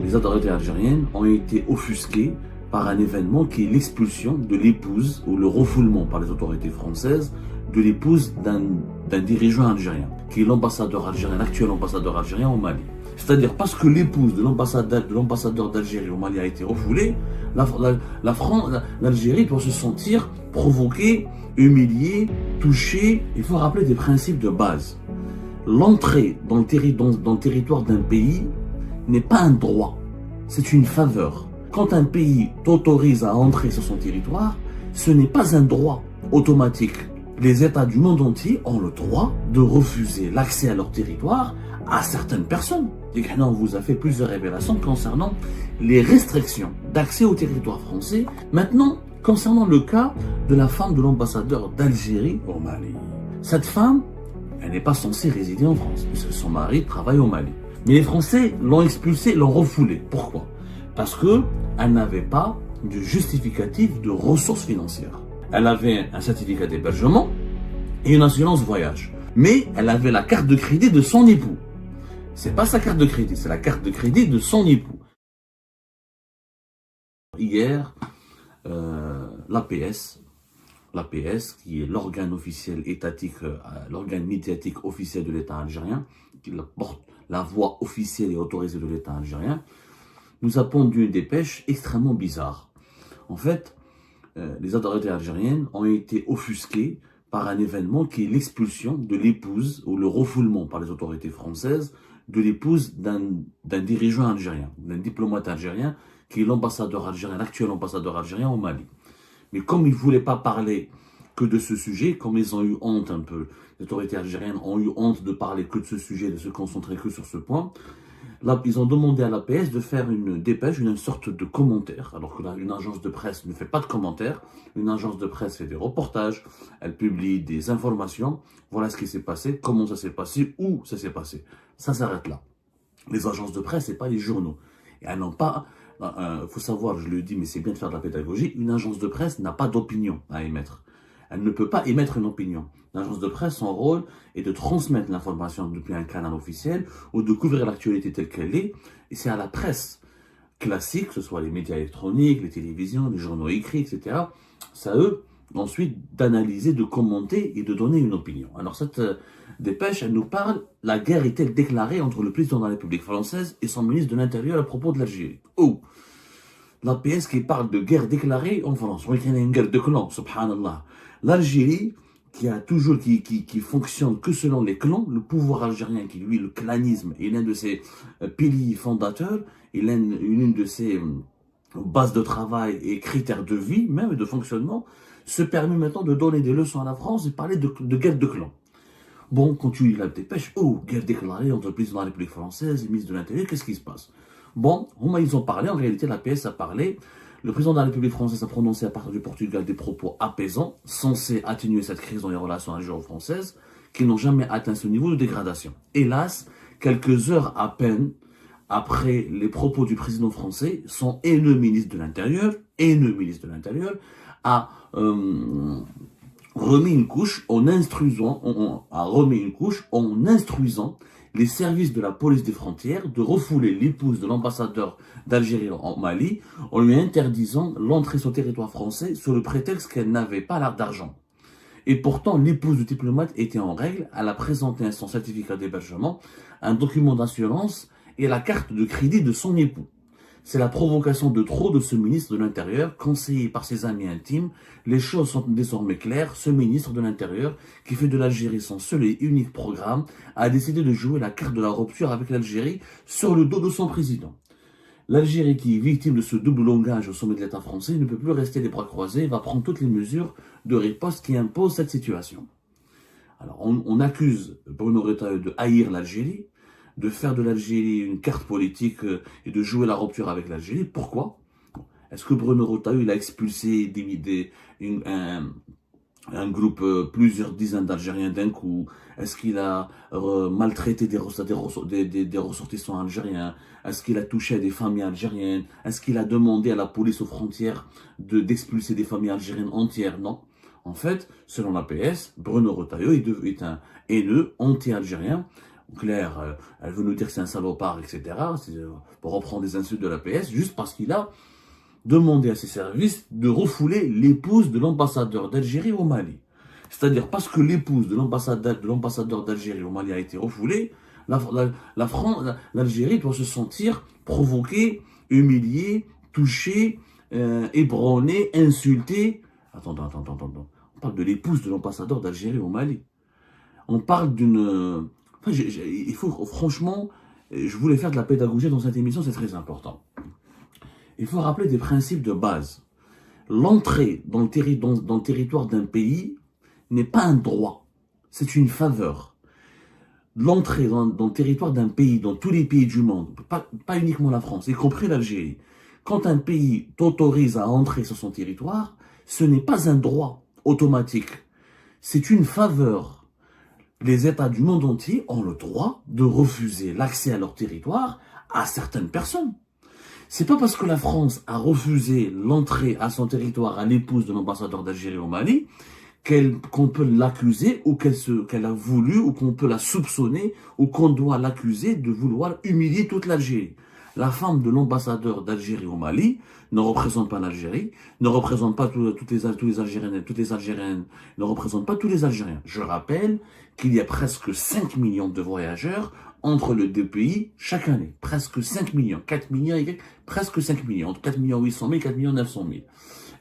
Les autorités algériennes ont été offusquées par un événement qui est l'expulsion de l'épouse ou le refoulement par les autorités françaises de l'épouse d'un dirigeant algérien, qui est l'ambassadeur algérien, l'actuel ambassadeur algérien au Mali. C'est-à-dire parce que l'épouse de l'ambassadeur d'Algérie au Mali a été refoulée, l'Algérie doit se sentir provoquée, humiliée, touchée. Il faut rappeler des principes de base. L'entrée dans le territoire d'un pays n'est pas un droit, c'est une faveur. Quand un pays t'autorise à entrer sur son territoire, ce n'est pas un droit automatique. Les États du monde entier ont le droit de refuser l'accès à leur territoire à certaines personnes. Et on vous a fait plusieurs révélations concernant les restrictions d'accès au territoire français. Maintenant, concernant le cas de la femme de l'ambassadeur d'Algérie au Mali. Cette femme, elle n'est pas censée résider en France, puisque son mari travaille au Mali. Mais les Français l'ont expulsée, l'ont refoulée. Pourquoi? Parce qu'elle n'avait pas de justificatif de ressources financières. Elle avait un certificat d'hébergement et une assurance voyage. Mais elle avait la carte de crédit de son époux. C'est pas sa carte de crédit, c'est la carte de crédit de son époux. Hier, l'APS, qui est l'organe officiel étatique, l'organe médiatique officiel de l'État algérien, qui porte la voix officielle et autorisée de l'État algérien, nous a pondu une dépêche extrêmement bizarre. En fait, les autorités algériennes ont été offusquées par un événement qui est l'expulsion de l'épouse ou le refoulement par les autorités françaises de l'épouse d'un dirigeant algérien, d'un diplomate algérien qui est l'ambassadeur algérien, l'actuel ambassadeur algérien au Mali. Mais comme ils ne voulaient pas parler que de ce sujet, comme ils ont eu honte un peu, les autorités algériennes ont eu honte de parler que de ce sujet, de se concentrer que sur ce point, là, ils ont demandé à l'APS de faire une dépêche, une sorte de commentaire, alors que là, une agence de presse ne fait pas de commentaires, une agence de presse fait des reportages, elle publie des informations, voilà ce qui s'est passé, comment ça s'est passé, où ça s'est passé. Ça s'arrête là. Les agences de presse, c'est pas les journaux. Et elles n'ont pas, faut savoir, je le dis, mais c'est bien de faire de la pédagogie, une agence de presse n'a pas d'opinion à émettre. Elle ne peut pas émettre une opinion. L'agence de presse, son rôle est de transmettre l'information depuis un canal officiel ou de couvrir l'actualité telle qu'elle est. Et c'est à la presse classique, que ce soit les médias électroniques, les télévisions, les journaux écrits, etc. C'est à eux ensuite d'analyser, de commenter et de donner une opinion. Alors cette dépêche, elle nous parle, la guerre est-elle déclarée entre le président de la République française et son ministre de l'Intérieur à propos de l'Algérie? Oh, l'APS qui parle de guerre déclarée en France. Oui, il y a une guerre de clans, subhanallah. L'Algérie, qui fonctionne que selon les clans, le pouvoir algérien, qui lui, le clanisme, est l'un de ses piliers fondateurs, et l'une de ses bases de travail et critères de vie, même de fonctionnement, se permet maintenant de donner des leçons à la France et parler de guerre de clans. Bon, quand tu lis la dépêche, oh, guerre déclarée entre le président de la République française et le ministre de l'Intérieur, qu'est-ce qui se passe? Bon, ils ont parlé, en réalité, l'APS a parlé. Le président de la République française a prononcé à partir du Portugal des propos apaisants, censés atténuer cette crise dans les relations algéro-françaises, qui n'ont jamais atteint ce niveau de dégradation. Hélas, quelques heures à peine après les propos du président français, son haineux ministre de l'Intérieur, a remis une couche en instruisant les services de la police des frontières de refouler l'épouse de l'ambassadeur d'Algérie en Mali en lui interdisant l'entrée sur le territoire français sous le prétexte qu'elle n'avait pas d'argent. Et pourtant, l'épouse du diplomate était en règle, elle a présenté son certificat d'hébergement, un document d'assurance et la carte de crédit de son époux. C'est la provocation de trop de ce ministre de l'Intérieur, conseillé par ses amis intimes. Les choses sont désormais claires. Ce ministre de l'Intérieur, qui fait de l'Algérie son seul et unique programme, a décidé de jouer la carte de la rupture avec l'Algérie sur le dos de son président. L'Algérie, qui est victime de ce double langage au sommet de l'État français, ne peut plus rester les bras croisés et va prendre toutes les mesures de riposte qui imposent cette situation. Alors, on accuse Bruno Retailleau de haïr l'Algérie, de faire de l'Algérie une carte politique et de jouer la rupture avec l'Algérie. Pourquoi? Est-ce que Bruno Retailleau a expulsé un groupe, plusieurs dizaines d'Algériens d'un coup? Est-ce qu'il a maltraité des ressortissants algériens? Est-ce qu'il a touché à des familles algériennes? Est-ce qu'il a demandé à la police aux frontières d'expulser des familles algériennes entières? Non. En fait, selon l'APS, Bruno Retailleau est un haineux anti-algérien. Claire, elle veut nous dire que c'est un salopard, etc. Pour reprendre des insultes de la PS, juste parce qu'il a demandé à ses services de refouler l'épouse de l'ambassadeur d'Algérie au Mali. C'est-à-dire parce que l'épouse de l'ambassadeur d'Algérie au Mali a été refoulée, l'Algérie doit se sentir provoquée, humiliée, touchée, ébranlée, insultée. Attends. On parle de l'épouse de l'ambassadeur d'Algérie au Mali. On parle d'une... Enfin, il faut, franchement, je voulais faire de la pédagogie dans cette émission, c'est très important. Il faut rappeler des principes de base. L'entrée dans le territoire d'un pays n'est pas un droit, c'est une faveur. L'entrée dans le territoire d'un pays, dans tous les pays du monde, pas uniquement la France, y compris l'Algérie, quand un pays t'autorise à entrer sur son territoire, ce n'est pas un droit automatique, c'est une faveur. Les États du monde entier ont le droit de refuser l'accès à leur territoire à certaines personnes. C'est pas parce que la France a refusé l'entrée à son territoire à l'épouse de l'ambassadeur d'Algérie au Mali qu'on peut l'accuser ou qu'elle a voulu ou qu'on peut la soupçonner ou qu'on doit l'accuser de vouloir humilier toute l'Algérie. La femme de l'ambassadeur d'Algérie au Mali ne représente pas l'Algérie, ne représente pas tous les Algériennes, ne représente pas tous les Algériens. Je rappelle qu'il y a presque 5 millions de voyageurs entre les deux pays chaque année. Presque 5 millions, 4 millions et presque 5 millions, entre 4 800 000 et 4 900 000.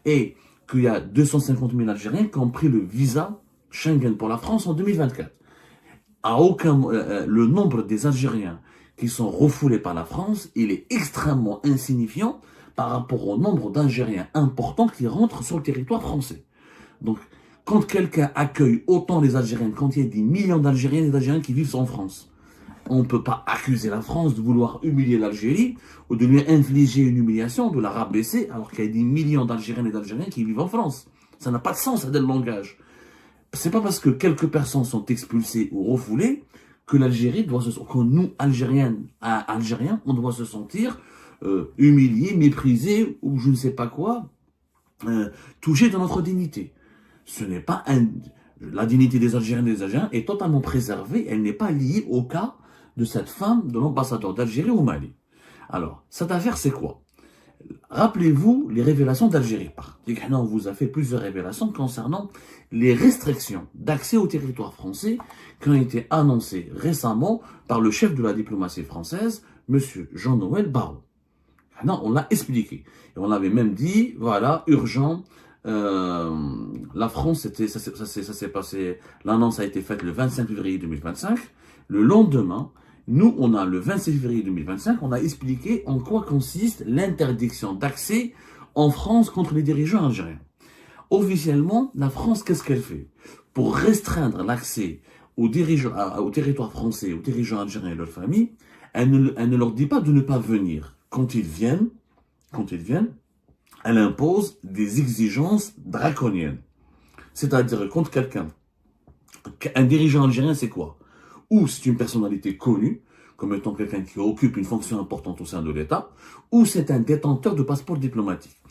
Et qu'il y a 250 000 Algériens qui ont pris le visa Schengen pour la France en 2024. Le nombre des Algériens qui sont refoulés par la France, il est extrêmement insignifiant par rapport au nombre d'Algériens importants qui rentrent sur le territoire français. Donc, quand quelqu'un accueille autant les Algériens, quand il y a des millions d'Algériens et d'Algériens qui vivent en France, on ne peut pas accuser la France de vouloir humilier l'Algérie ou de lui infliger une humiliation, de la rabaisser, alors qu'il y a des millions d'Algériennes et d'Algériens qui vivent en France. Ça n'a pas de sens, ça, le langage. C'est pas parce que quelques personnes sont expulsées ou refoulées que l'Algérie que nous, Algériens, on doit se sentir humiliés, méprisés ou je ne sais pas quoi, touchés dans notre dignité. Ce n'est pas la dignité des Algériens et des Algériens est totalement préservée, elle n'est pas liée au cas de cette femme de l'ambassadeur d'Algérie au Mali. Alors, cette affaire, c'est quoi? Rappelez-vous les révélations d'Algérie. On vous a fait plusieurs révélations concernant les restrictions d'accès au territoire français qui ont été annoncées récemment par le chef de la diplomatie française, M. Jean-Noël Barrot. On l'a expliqué. Et on avait même dit, voilà, urgent, la France, ça s'est passé, l'annonce a été faite le 25 février 2025. Le lendemain, nous, on a le 26 février 2025, on a expliqué en quoi consiste l'interdiction d'accès en France contre les dirigeants algériens. Officiellement, la France, qu'est-ce qu'elle fait? Pour restreindre l'accès aux dirigeants, au territoire français, aux dirigeants algériens et leurs familles, elle ne leur dit pas de ne pas venir. Quand ils viennent, elle impose des exigences draconiennes. C'est-à-dire, quand un dirigeant algérien, c'est quoi? Ou c'est une personnalité connue, comme étant quelqu'un qui occupe une fonction importante au sein de l'État, ou c'est un détenteur de passeport diplomatique.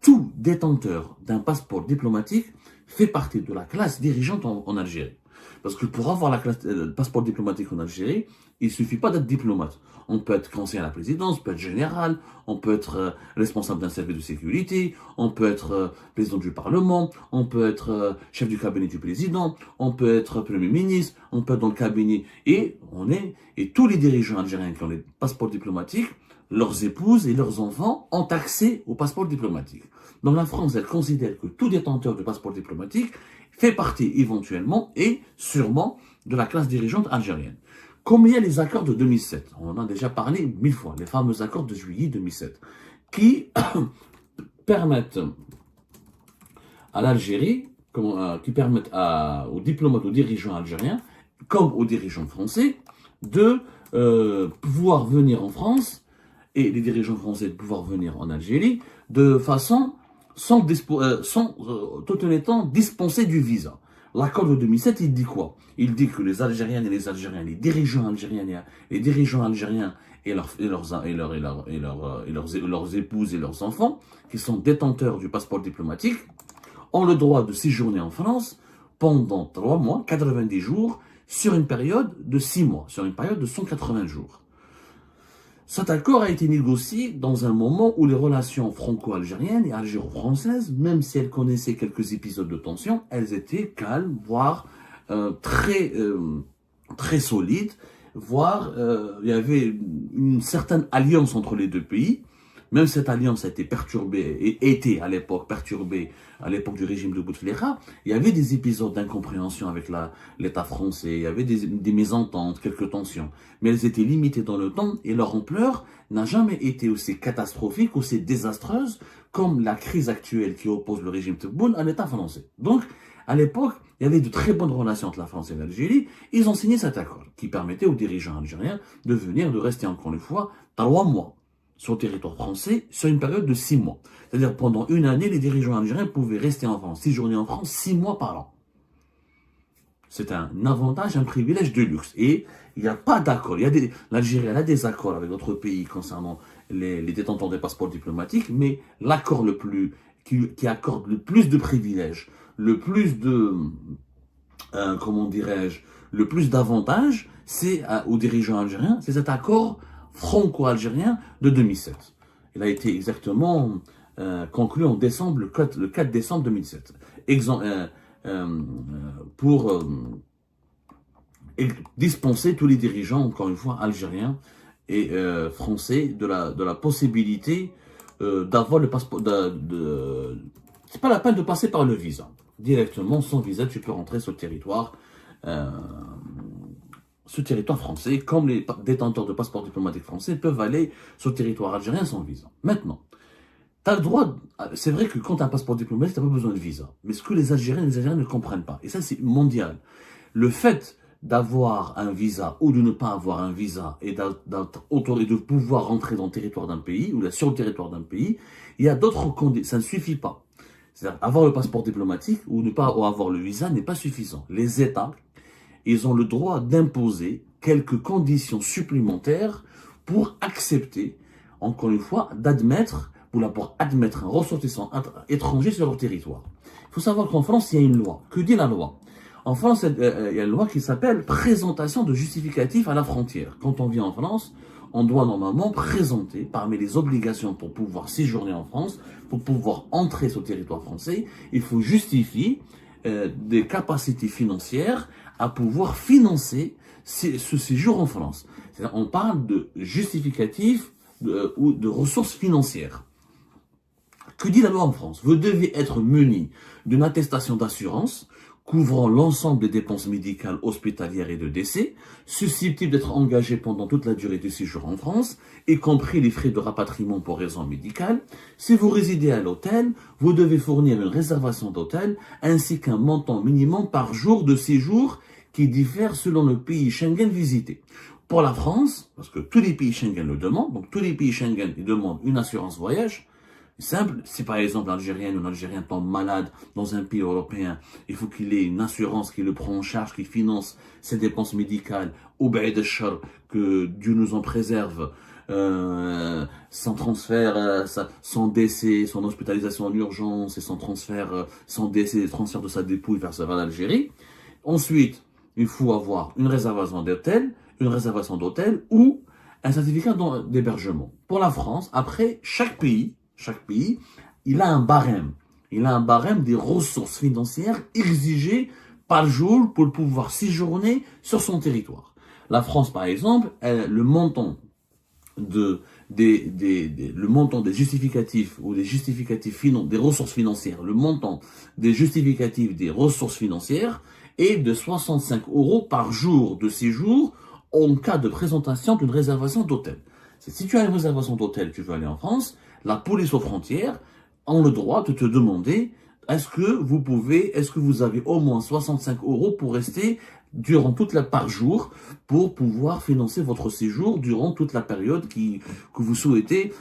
Tout détenteur d'un passeport diplomatique fait partie de la classe dirigeante en Algérie. Parce que pour avoir le passeport diplomatique en Algérie, il ne suffit pas d'être diplomate. On peut être conseiller à la présidence, on peut être général, on peut être responsable d'un service de sécurité, on peut être président du Parlement, on peut être chef du cabinet du président, on peut être premier ministre, on peut être dans le cabinet. Et tous les dirigeants algériens qui ont les passeports diplomatiques, leurs épouses et leurs enfants ont accès au passeport diplomatique. Donc la France, elle considère que tout détenteur de passeport diplomatique fait partie éventuellement et sûrement de la classe dirigeante algérienne. Comme il y a les accords de 2007, on en a déjà parlé 1000 fois, les fameux accords de juillet 2007, qui permettent à l'Algérie, qui permettent aux diplomates, aux dirigeants algériens, comme aux dirigeants français, de pouvoir venir en France, et les dirigeants français de pouvoir venir en Algérie, de façon tout en étant dispensés du visa. L'accord de 2007, il dit quoi? Il dit que les Algériennes et les Algériens, les dirigeants algériens et leurs épouses et leurs enfants, qui sont détenteurs du passeport diplomatique, ont le droit de séjourner en France pendant 3 mois, 90 jours, sur une période de 6 mois, sur une période de 180 jours. Cet accord a été négocié dans un moment où les relations franco-algériennes et algéro-françaises, même si elles connaissaient quelques épisodes de tension, elles étaient calmes, voire très solides, voire il y avait une certaine alliance entre les deux pays. Même cette alliance a été perturbée et était à l'époque perturbée à l'époque du régime de Bouteflika. Il y avait des épisodes d'incompréhension avec l'État français, il y avait des mésententes, quelques tensions, mais elles étaient limitées dans le temps et leur ampleur n'a jamais été aussi catastrophique, aussi désastreuse comme la crise actuelle qui oppose le régime Tebboune à l'État français. Donc, à l'époque, il y avait de très bonnes relations entre la France et l'Algérie. Ils ont signé cet accord qui permettait aux dirigeants algériens de rester encore une fois 3 mois sur le territoire français sur une période de 6 mois. C'est-à-dire pendant une année, les dirigeants algériens pouvaient rester en France, 6 journées en France, 6 mois par an. C'est un avantage, un privilège de luxe. Et il n'y a pas d'accord. L'Algérie a des accords avec d'autres pays concernant les détenteurs des passeports diplomatiques, mais l'accord qui accorde le plus de privilèges, le plus de, le plus d'avantages, c'est aux dirigeants algériens, c'est cet accord franco-algérien de 2007. Il a été exactement conclu en décembre, le 4 décembre 2007. Pour dispenser tous les dirigeants, encore une fois, algériens et français de la possibilité d'avoir le passeport. C'est pas la peine de passer par le visa. Directement, sans visa, tu peux rentrer sur le territoire. Ce territoire français, comme les détenteurs de passeports diplomatiques français peuvent aller sur le territoire algérien sans visa. Maintenant, tu as le droit, c'est vrai que quand tu as un passeport diplomatique, tu n'as pas besoin de visa. Mais ce que les Algériens ne comprennent pas, et ça c'est mondial, le fait d'avoir un visa ou de ne pas avoir un visa et de pouvoir rentrer dans le territoire d'un pays ou sur le territoire d'un pays, il y a d'autres conditions, ça ne suffit pas. C'est-à-dire avoir le passeport diplomatique ou ne pas avoir le visa n'est pas suffisant. Les États, ils ont le droit d'imposer quelques conditions supplémentaires pour accepter, encore une fois, pour admettre un ressortissant étranger sur leur territoire. Il faut savoir qu'en France, il y a une loi. Que dit la loi? En France, il y a une loi qui s'appelle présentation de justificatif à la frontière. Quand on vient en France, on doit normalement présenter, parmi les obligations pour pouvoir séjourner en France, pour pouvoir entrer sur le territoire français, il faut justifier des capacités financières à pouvoir financer ce séjour en France. On parle de justificatif ou de ressources financières. Que dit la loi en France? Vous devez être muni d'une attestation d'assurance couvrant l'ensemble des dépenses médicales, hospitalières et de décès, susceptibles d'être engagées pendant toute la durée du séjour en France, y compris les frais de rapatriement pour raison médicale. Si vous résidez à l'hôtel, vous devez fournir une réservation d'hôtel ainsi qu'un montant minimum par jour de séjour qui diffère selon le pays Schengen visité. Pour la France, parce que tous les pays Schengen le demandent, donc tous les pays Schengen ils demandent une assurance voyage. Simple, si par exemple l'Algérien ou l'Algérien tombe malade dans un pays européen, il faut qu'il ait une assurance qui le prend en charge, qui finance ses dépenses médicales, ou que Dieu nous en préserve, son transfert, son décès, son hospitalisation en urgence et son transfert, son décès, le transfert de sa dépouille vers l'Algérie. Ensuite, il faut avoir une réservation d'hôtel ou un certificat d'hébergement. Pour la France, après, chaque pays, il a un barème. Il a un barème des ressources financières exigées par jour pour pouvoir séjourner sur son territoire. La France, par exemple, le montant des justificatifs ou des ressources financières, le montant des justificatifs des ressources financières est de 65 € par jour de séjour en cas de présentation d'une réservation d'hôtel. Si tu as une réservation d'hôtel, tu veux aller en France, la police aux frontières a le droit de te demander est-ce que vous avez au moins 65 € pour rester par jour pour pouvoir financer votre séjour durant toute la période que vous souhaitez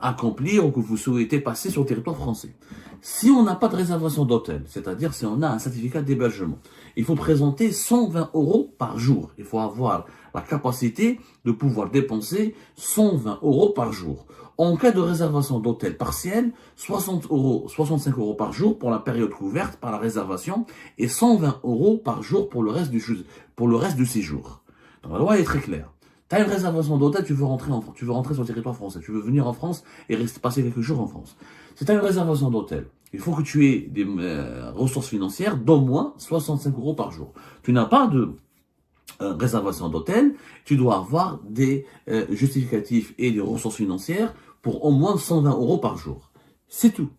accomplir ou que vous souhaitez passer sur le territoire français. Si on n'a pas de réservation d'hôtel, c'est-à-dire si on a un certificat d'hébergement, il faut présenter 120 € par jour. Il faut avoir la capacité de pouvoir dépenser 120 € par jour. En cas de réservation d'hôtel partiel, 60 euros, 65 euros par jour pour la période couverte par la réservation et 120 euros par jour pour le reste du séjour. Donc la loi est très claire. Tu as une réservation d'hôtel, tu veux rentrer sur le territoire français, tu veux venir en France et rester passer quelques jours en France. Si tu as une réservation d'hôtel, il faut que tu aies des ressources financières d'au moins 65 euros par jour. Tu n'as pas de réservation d'hôtel, tu dois avoir des justificatifs et des ressources financières pour au moins 120 euros par jour. C'est tout.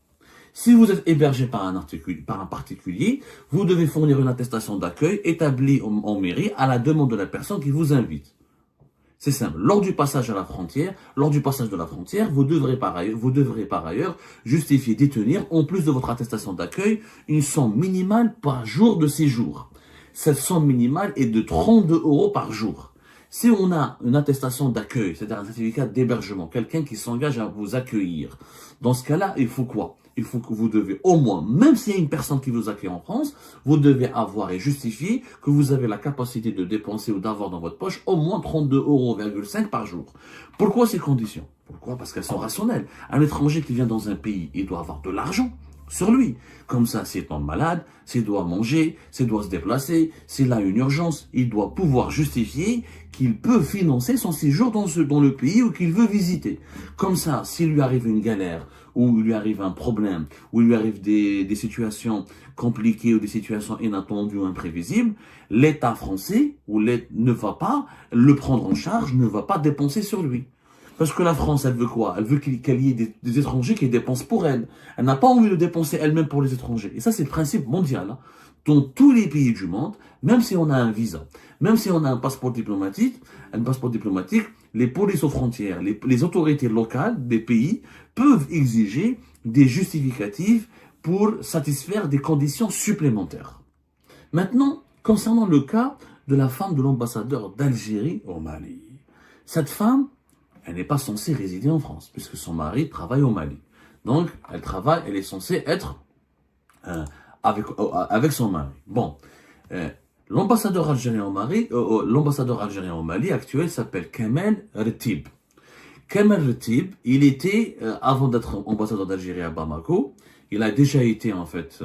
Si vous êtes hébergé par un particulier, vous devez fournir une attestation d'accueil établie en mairie à la demande de la personne qui vous invite. C'est simple. Lors du passage de la frontière, vous devrez par ailleurs justifier, détenir, en plus de votre attestation d'accueil, une somme minimale par jour de séjour. Cette somme minimale est de 32 euros par jour. Si on a une attestation d'accueil, c'est-à-dire un certificat d'hébergement, quelqu'un qui s'engage à vous accueillir, dans ce cas-là, il faut quoi? Il faut que vous devez au moins, même s'il y a une personne qui vous accueille en France, vous devez avoir et justifier que vous avez la capacité de dépenser ou d'avoir dans votre poche au moins 32,5 euros par jour. Pourquoi ces conditions? Pourquoi? Parce qu'elles sont rationnelles. Un étranger qui vient dans un pays, il doit avoir de l'argent sur lui. Comme ça, s'il tombe malade, s'il doit manger, s'il doit se déplacer, s'il a une urgence, il doit pouvoir justifier qu'il peut financer son séjour dans le pays où qu'il veut visiter. Comme ça, s'il lui arrive une galère, ou il lui arrive un problème, ou il lui arrive des situations compliquées ou des situations inattendues ou imprévisibles, l'État français ne va pas le prendre en charge, ne va pas dépenser sur lui. Parce que la France, elle veut quoi? Elle veut qu'il y ait des étrangers qui dépensent pour elle. Elle n'a pas envie de dépenser elle-même pour les étrangers. Et ça, c'est le principe mondial. Hein. Dans tous les pays du monde, même si on a un visa, même si on a un passeport diplomatique, les polices aux frontières, les autorités locales des pays peuvent exiger des justificatifs pour satisfaire des conditions supplémentaires. Maintenant, concernant le cas de la femme de l'ambassadeur d'Algérie au Mali. Cette femme, elle n'est pas censée résider en France, puisque son mari travaille au Mali. Donc, elle est censée être avec son mari. Bon, l'ambassadeur algérien au Mali actuel s'appelle Kamel Rtib. Kamel Rtib, il était, avant d'être ambassadeur d'Algérie à Bamako, il a déjà été en fait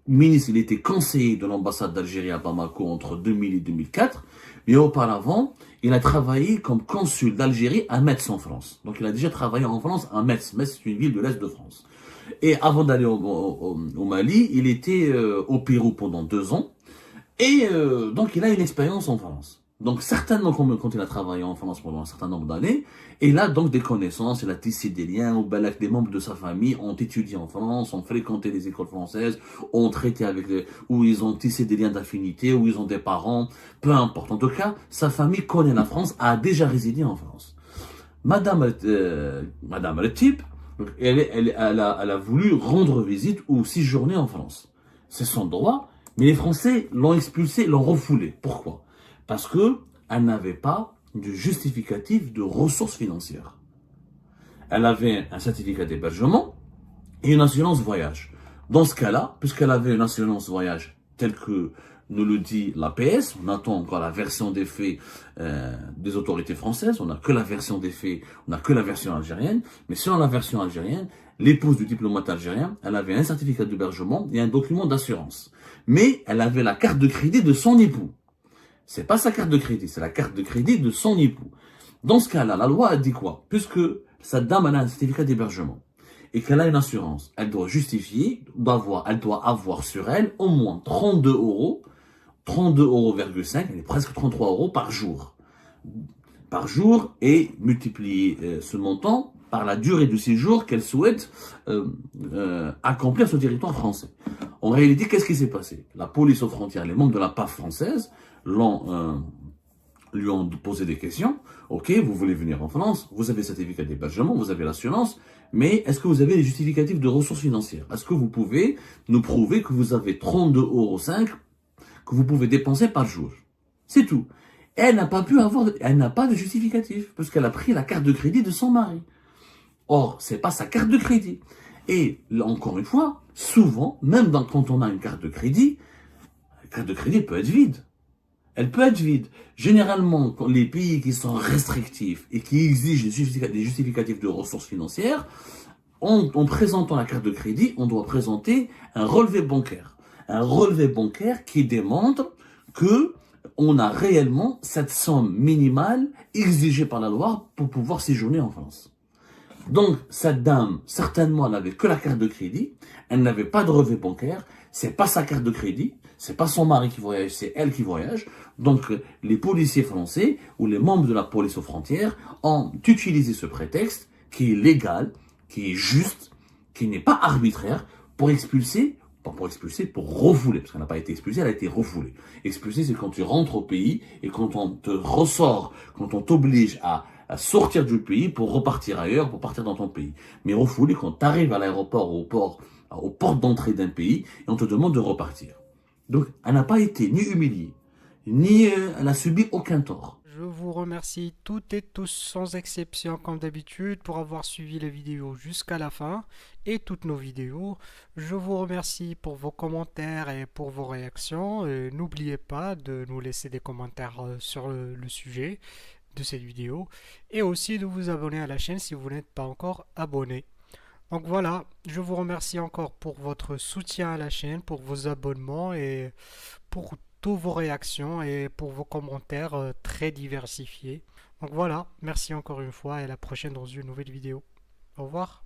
ministre, il était conseiller de l'ambassade d'Algérie à Bamako entre 2000 et 2004, mais auparavant, il a travaillé comme consul d'Algérie à Metz en France. Donc il a déjà travaillé en France à Metz. Metz, c'est une ville de l'Est de France. Et avant d'aller au Mali, il était au Pérou pendant 2 ans. Et donc il a une expérience en France. Donc certainement quand il a travaillé en France pendant un certain nombre d'années, il a donc des connaissances, il a tissé des liens, ou ben, des membres de sa famille ont étudié en France, ont fréquenté les écoles françaises, ont traité où ils ont tissé des liens d'affinité, où ils ont des parents, peu importe. En tout cas, sa famille connaît la France, a déjà résidé en France. Madame le type, elle a voulu rendre visite ou séjourner en France. C'est son droit, mais les Français l'ont expulsée, l'ont refoulée. Pourquoi? Parce qu'elle n'avait pas de justificatif de ressources financières. Elle avait un certificat d'hébergement et une assurance voyage. Dans ce cas-là, puisqu'elle avait une assurance voyage telle que nous le dit l'APS, on attend encore la version des faits des autorités françaises, on n'a que la version des faits, on n'a que la version algérienne, mais selon la version algérienne, l'épouse du diplomate algérien, elle avait un certificat d'hébergement et un document d'assurance. Mais elle avait la carte de crédit de son époux. C'est pas sa carte de crédit, c'est la carte de crédit de son époux. Dans ce cas-là, la loi a dit quoi? Puisque cette dame a un certificat d'hébergement et qu'elle a une assurance, elle doit justifier, elle doit avoir sur elle au moins 32 euros, 32,5 euros, elle est presque 33 euros par jour. Par jour et multiplier ce montant par la durée du séjour qu'elle souhaite accomplir sur le territoire français. En réalité, qu'est-ce qui s'est passé? La police aux frontières, les membres de la PAF française, lui ont posé des questions. Ok, vous voulez venir en France, vous avez le certificat d'hébergement, vous avez l'assurance, mais est-ce que vous avez les justificatifs de ressources financières? Est-ce que vous pouvez nous prouver que vous avez 32,5 euros que vous pouvez dépenser par jour? C'est tout. Elle n'a pas de justificatif, parce qu'elle a pris la carte de crédit de son mari. Or, c'est pas sa carte de crédit. Et, encore une fois, souvent, même quand on a une carte de crédit, la carte de crédit peut être vide. Elle peut être vide. Généralement, quand les pays qui sont restrictifs et qui exigent des justificatifs de ressources financières, en présentant la carte de crédit, on doit présenter un relevé bancaire. Un relevé bancaire qui démontre que on a réellement cette somme minimale exigée par la loi pour pouvoir séjourner en France. Donc, cette dame, certainement, elle n'avait que la carte de crédit, elle n'avait pas de relevé bancaire, c'est pas sa carte de crédit, c'est pas son mari qui voyage, c'est elle qui voyage. Donc, les policiers français ou les membres de la police aux frontières ont utilisé ce prétexte qui est légal, qui est juste, qui n'est pas arbitraire pour expulser, pas pour expulser, pour refouler, parce qu'elle n'a pas été expulsée, elle a été refoulée. Expulser, c'est quand tu rentres au pays et quand on te ressort, quand on t'oblige à sortir du pays pour repartir ailleurs, pour partir dans ton pays. Mais refoulé, quand tu arrives à l'aéroport, au port, aux portes d'entrée d'un pays, et on te demande de repartir. Donc, elle n'a pas été ni humiliée, ni elle n'a subi aucun tort. Je vous remercie toutes et tous sans exception comme d'habitude pour avoir suivi les vidéos jusqu'à la fin et toutes nos vidéos. Je vous remercie pour vos commentaires et pour vos réactions. N'oubliez pas de nous laisser des commentaires sur le sujet de cette vidéo et aussi de vous abonner à la chaîne si vous n'êtes pas encore abonné. Donc voilà, je vous remercie encore pour votre soutien à la chaîne, pour vos abonnements et pour toutes vos réactions et pour vos commentaires très diversifiés. Donc voilà, merci encore une fois et à la prochaine dans une nouvelle vidéo. Au revoir.